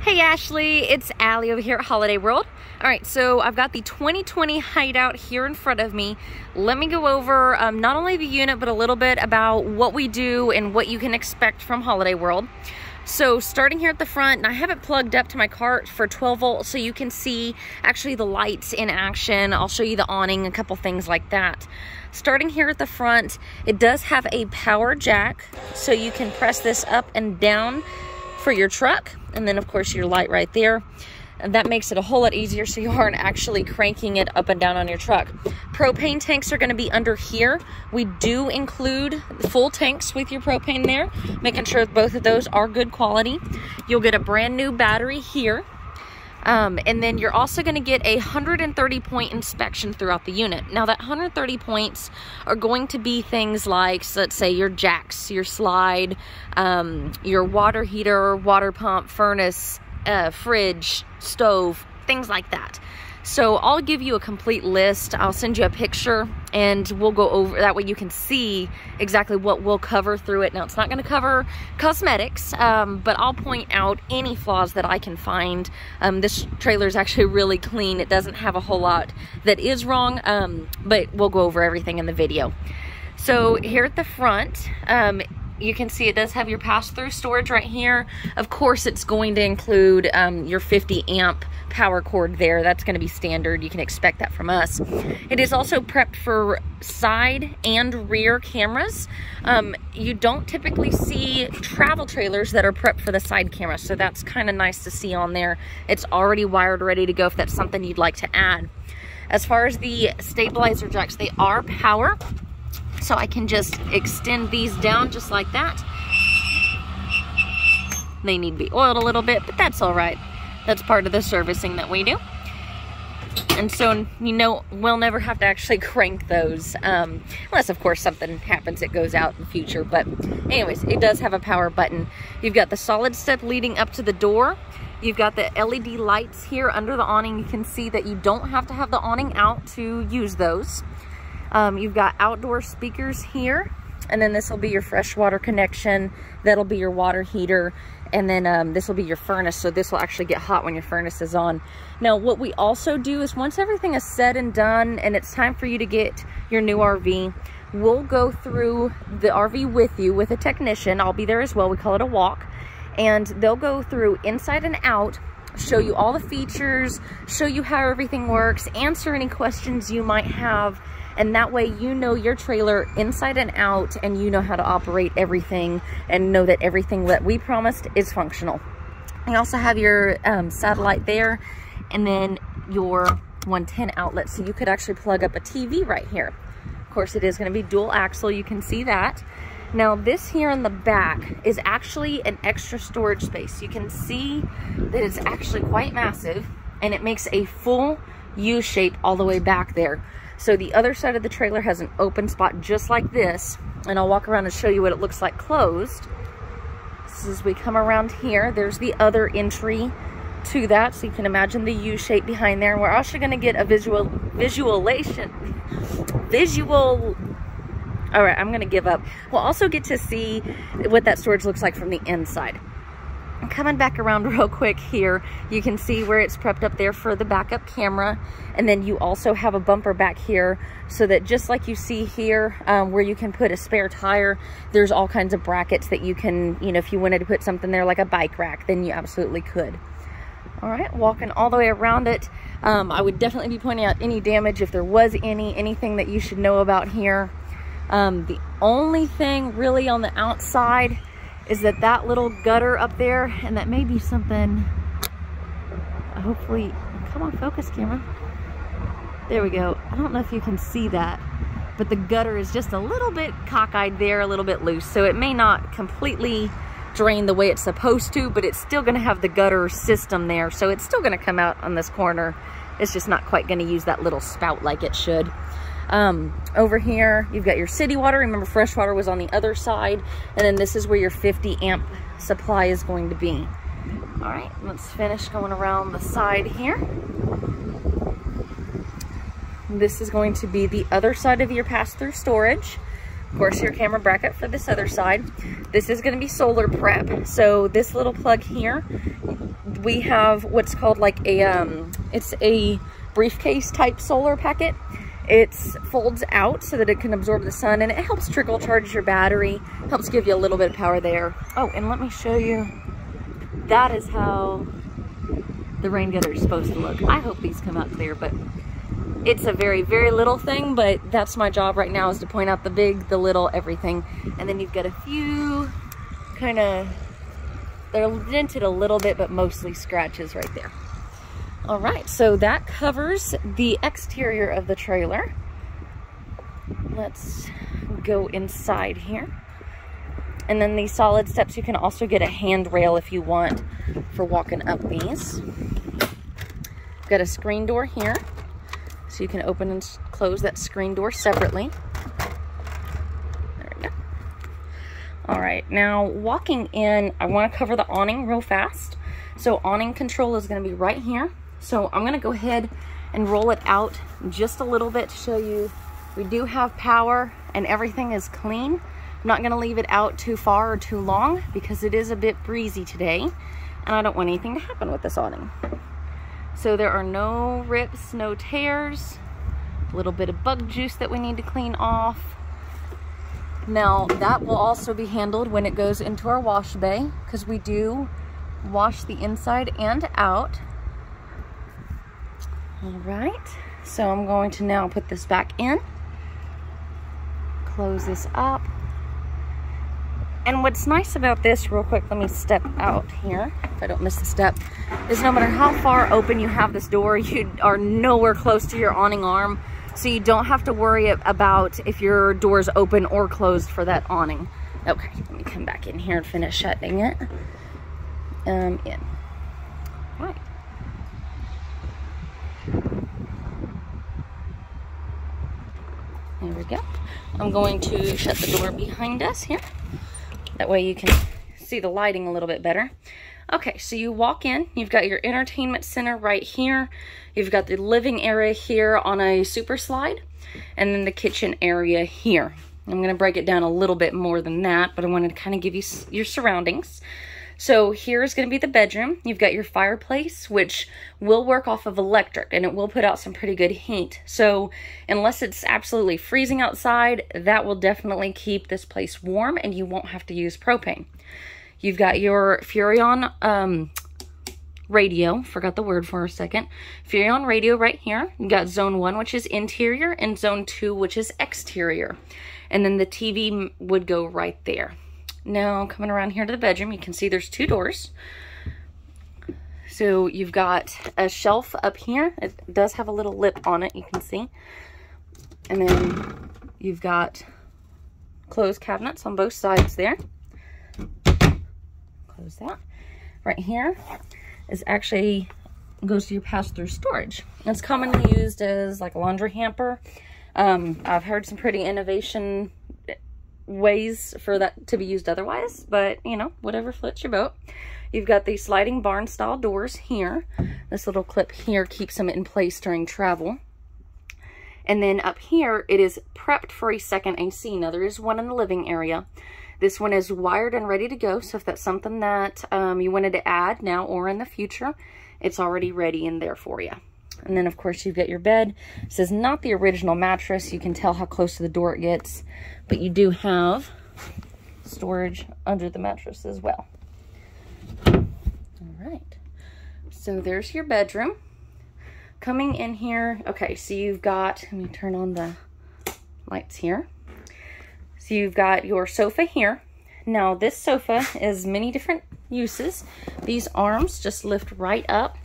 Hey Ashley, it's Allie over here at Holiday World. All right, so I've got the 2020 Hideout here in front of me. Let me go over not only the unit, but a little bit about what we do and what you can expect from Holiday World. So starting here at the front, and I have it plugged up to my cart for 12 volts so you can see actually the lights in action. I'll show you the awning, a couple things like that. Starting here at the front, it does have a power jack, so you can press this up and down for your truck, and then of course your light right there, and that makes it a whole lot easier so you aren't actually cranking it up and down on your truck. Propane tanks are going to be under here. We do include full tanks with your propane there, making sure both of those are good quality. You'll get a brand new battery here. And then you're also going to get a 130 point inspection throughout the unit. Now that 130 points are going to be things like, so let's say your jacks, your slide, your water heater, water pump, furnace, fridge, stove, things like that. So I'll give you a complete list. I'll send you a picture and we'll go over, that way you can see exactly what we'll cover through it. Now it's not going to cover cosmetics, but I'll point out any flaws that I can find. This trailer is actually really clean. It doesn't have a whole lot that is wrong, but we'll go over everything in the video. So here at the front, you can see it does have your pass-through storage right here. Of course, it's going to include your 50 amp power cord there. That's going to be standard. You can expect that from us. It is also prepped for side and rear cameras. You don't typically see travel trailers that are prepped for the side camera, so that's kind of nice to see on there. It's already wired, ready to go if that's something you'd like to add. As far as the stabilizer jacks, they are power. So I can just extend these down just like that. They need to be oiled a little bit, but that's all right. That's part of the servicing that we do. And so, you know, we'll never have to actually crank those, unless of course something happens that goes out in the future. But anyways, it does have a power button. You've got the solid step leading up to the door. You've got the LED lights here under the awning. You can see that you don't have to have the awning out to use those. You've got outdoor speakers here, and then this will be your freshwater connection. That'll be your water heater, and then this will be your furnace, so this will actually get hot when your furnace is on. Now, what we also do is once everything is said and done and it's time for you to get your new RV, we'll go through the RV with you with a technician. I'll be there as well. We call it a walk, and they'll go through inside and out, show you all the features, show you how everything works, answer any questions you might have. And that way you know your trailer inside and out, and you know how to operate everything and know that everything that we promised is functional. You also have your satellite there, and then your 110 outlet, so you could actually plug up a TV right here. Of course, it is going to be dual axle. You can see that. Now this here in the back is actually an extra storage space. You can see that it's actually quite massive, and it makes a full U shape all the way back there. So the other side of the trailer has an open spot just like this, and I'll walk around and show you what it looks like closed. So as we come around here, there's the other entry to that, so you can imagine the U shape behind there. And we're actually going to get a visual. All right, I'm going to give up. We'll also get to see what that storage looks like from the inside. Coming back around real quick here, you can see where it's prepped up there for the backup camera, and then you also have a bumper back here, so that just like you see here where you can put a spare tire, there's all kinds of brackets that you can, you know, if you wanted to put something there like a bike rack, then you absolutely could. All right, walking all the way around it, I would definitely be pointing out any damage if there was anything that you should know about here. The only thing really on the outside is that little gutter up there, and that may be something, hopefully, come on, focus camera. There we go. I don't know if you can see that, but the gutter is just a little bit cockeyed there, a little bit loose, so it may not completely drain the way it's supposed to, but it's still going to have the gutter system there, so it's still going to come out on this corner. It's just not quite going to use that little spout like it should. Over here, you've got your city water. Remember, fresh water was on the other side. And then this is where your 50 amp supply is going to be. All right, let's finish going around the side here. This is going to be the other side of your pass-through storage. Of course, your camera bracket for this other side. This is going to be solar prep. So this little plug here, we have what's called like a, it's a briefcase type solar packet. It folds out so that it can absorb the sun, and it helps trickle charge your battery, helps give you a little bit of power there. Oh, and let me show you, that is how the rain gutter is supposed to look. I hope these come out clear, but it's a very, very little thing, but that's my job right now, is to point out the big, the little, everything. And then you've got a few kind of, they're dented a little bit, but mostly scratches right there. All right, so that covers the exterior of the trailer. Let's go inside here. And then these solid steps, you can also get a handrail if you want for walking up these. Got a screen door here, so you can open and close that screen door separately. There we go. All right, now walking in, I want to cover the awning real fast. So awning control is going to be right here. So I'm going to go ahead and roll it out just a little bit to show you we do have power and everything is clean. I'm not going to leave it out too far or too long because it is a bit breezy today and I don't want anything to happen with this awning. So there are no rips, no tears, a little bit of bug juice that we need to clean off. Now that will also be handled when it goes into our wash bay, because we do wash the inside and out. All right, so I'm going to now put this back in, close this up. And what's nice about this, real quick, let me step out here if I don't miss the step, is no matter how far open you have this door, you are nowhere close to your awning arm. So you don't have to worry about if your door's open or closed for that awning. Okay, let me come back in here and finish shutting it. In. Right. There we go. I'm going to shut the door behind us here. That way you can see the lighting a little bit better. Okay, so you walk in, you've got your entertainment center right here. You've got the living area here on a super slide, and then the kitchen area here. I'm gonna break it down a little bit more than that, but I wanted to kind of give you your surroundings. So here's gonna be the bedroom. You've got your fireplace, which will work off of electric, and it will put out some pretty good heat. So unless it's absolutely freezing outside, that will definitely keep this place warm, and you won't have to use propane. You've got your Furrion radio, forgot the word for a second. Furrion radio right here. You've got zone 1, which is interior, and zone 2, which is exterior. And then the TV would go right there. Now, coming around here to the bedroom, you can see there's 2 doors. So you've got a shelf up here. It does have a little lip on it, you can see. And then you've got closed cabinets on both sides there. Close that. Right here is actually goes to your pass-through storage. It's commonly used as like a laundry hamper. I've heard some pretty innovation ways for that to be used otherwise, but you know, whatever floats your boat. You've got these sliding barn style doors here. This little clip here keeps them in place during travel. And then up here, it is prepped for a second AC. Now there is one in the living area. This one is wired and ready to go, so if that's something that you wanted to add now or in the future, it's already ready in there for you. And then, of course, you've got your bed. This is not the original mattress. You can tell how close to the door it gets, but you do have storage under the mattress as well. All right, so there's your bedroom. Coming in here, okay, so you've got, let me turn on the lights here. So you've got your sofa here. Now this sofa is many different uses. These arms just lift right up.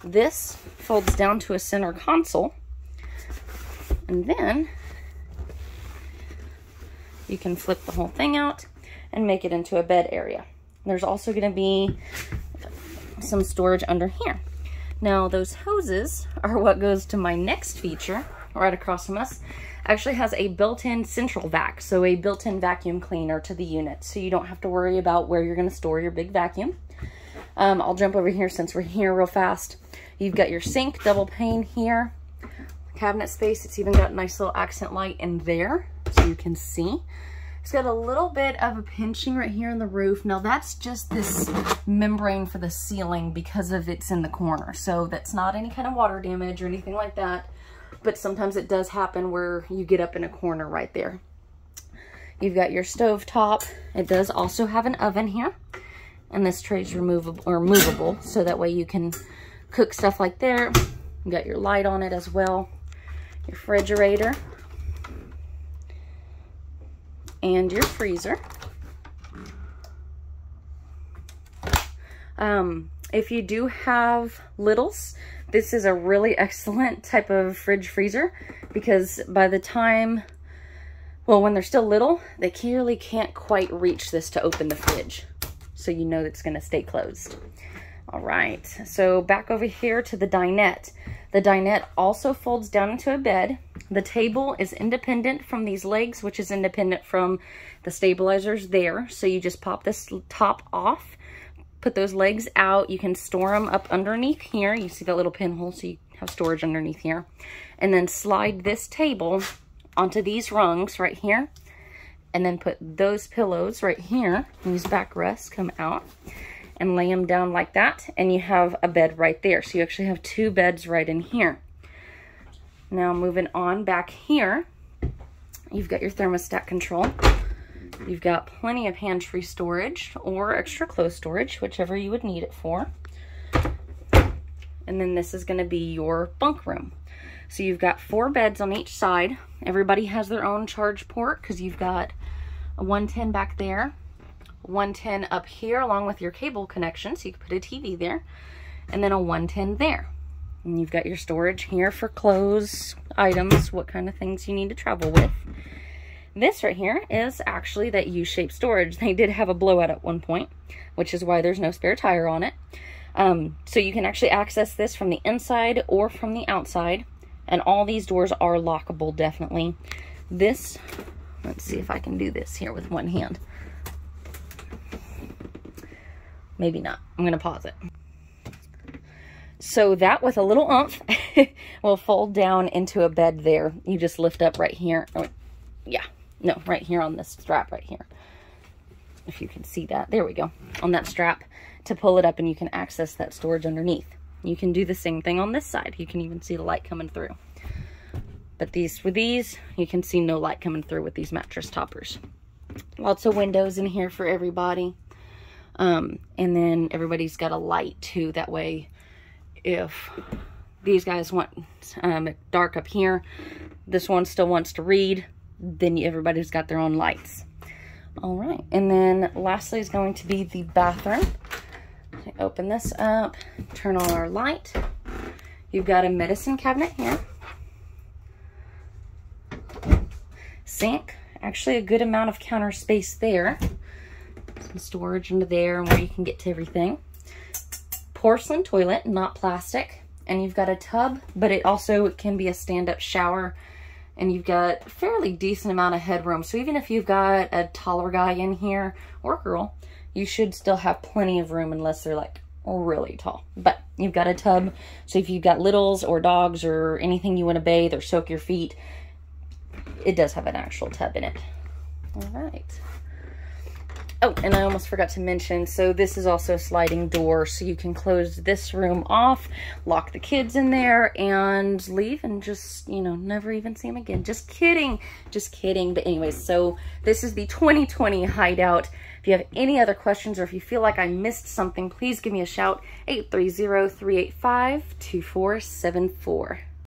This folds down to a center console. And then you can flip the whole thing out and make it into a bed area. There's also going to be some storage under here. Now those hoses are what goes to my next feature right across from us. Actually has a built-in central vac, so a built-in vacuum cleaner to the unit, so you don't have to worry about where you're going to store your big vacuum. I'll jump over here since we're here real fast. You've got your sink, double pane here, cabinet space. It's even got a nice little accent light in there. so you can see. It's got a little bit of a pinching right here in the roof. Now that's just this membrane for the ceiling because of it's in the corner. So that's not any kind of water damage or anything like that. But sometimes it does happen where you get up in a corner right there. You've got your stove top. It does also have an oven here. And this tray is removable or movable, so that way you can cook stuff like there. You got your light on it as well. Your refrigerator. And your freezer. If you do have littles, this is a really excellent type of fridge freezer, because by the time, well, when they're still little, they clearly can't quite reach this to open the fridge. So you know it's going to stay closed. All right, so back over here to the dinette. The dinette also folds down into a bed. The table is independent from these legs, which is independent from the stabilizers there. So you just pop this top off, put those legs out. You can store them up underneath here. You see that little pinhole, so you have storage underneath here. And then slide this table onto these rungs right here. And then put those pillows right here. These backrests come out. And lay them down like that, and you have a bed right there. So you actually have two beds right in here. Now moving on back here, you've got your thermostat control. You've got plenty of hands-free storage or extra clothes storage, whichever you would need it for. And then this is going to be your bunk room. So you've got 4 beds on each side. Everybody has their own charge port, because you've got a 110 back there, 110 up here along with your cable connection, so you can put a TV there, and then a 110 there. And you've got your storage here for clothes, items, what kind of things you need to travel with. This right here is actually that U-shaped storage. They did have a blowout at one point, which is why there's no spare tire on it. So you can actually access this from the inside or from the outside, and all these doors are lockable, definitely. This, let's see if I can do this here with one hand. Maybe not. I'm going to pause it. So that, with a little oomph, will fold down into a bed there. You just lift up right here. Oh, yeah. No, right here on this strap right here. If you can see that. There we go. On that strap to pull it up, and you can access that storage underneath. You can do the same thing on this side. You can even see the light coming through. But with these, you can see no light coming through with these mattress toppers. Lots of windows in here for everybody. And then everybody's got a light too. That way, if these guys want dark up here, this one still wants to read, then everybody's got their own lights. All right. And then lastly is going to be the bathroom. So open this up, turn on our light. You've got a medicine cabinet here. Sink. Actually a good amount of counter space there. Some storage under there and where you can get to everything. Porcelain toilet, not plastic. And you've got a tub, but it can be a stand-up shower. And you've got a fairly decent amount of headroom. So even if you've got a taller guy in here, or girl, you should still have plenty of room, unless they're like really tall. But you've got a tub, so if you've got littles or dogs or anything you want to bathe or soak your feet, it does have an actual tub in it. All right. Oh, and I almost forgot to mention, so this is also a sliding door, so you can close this room off, lock the kids in there, and leave and just, you know, never even see them again. Just kidding. Just kidding. But anyways, so this is the 2020 Hideout. If you have any other questions, or if you feel like I missed something, please give me a shout. 830-385-2474.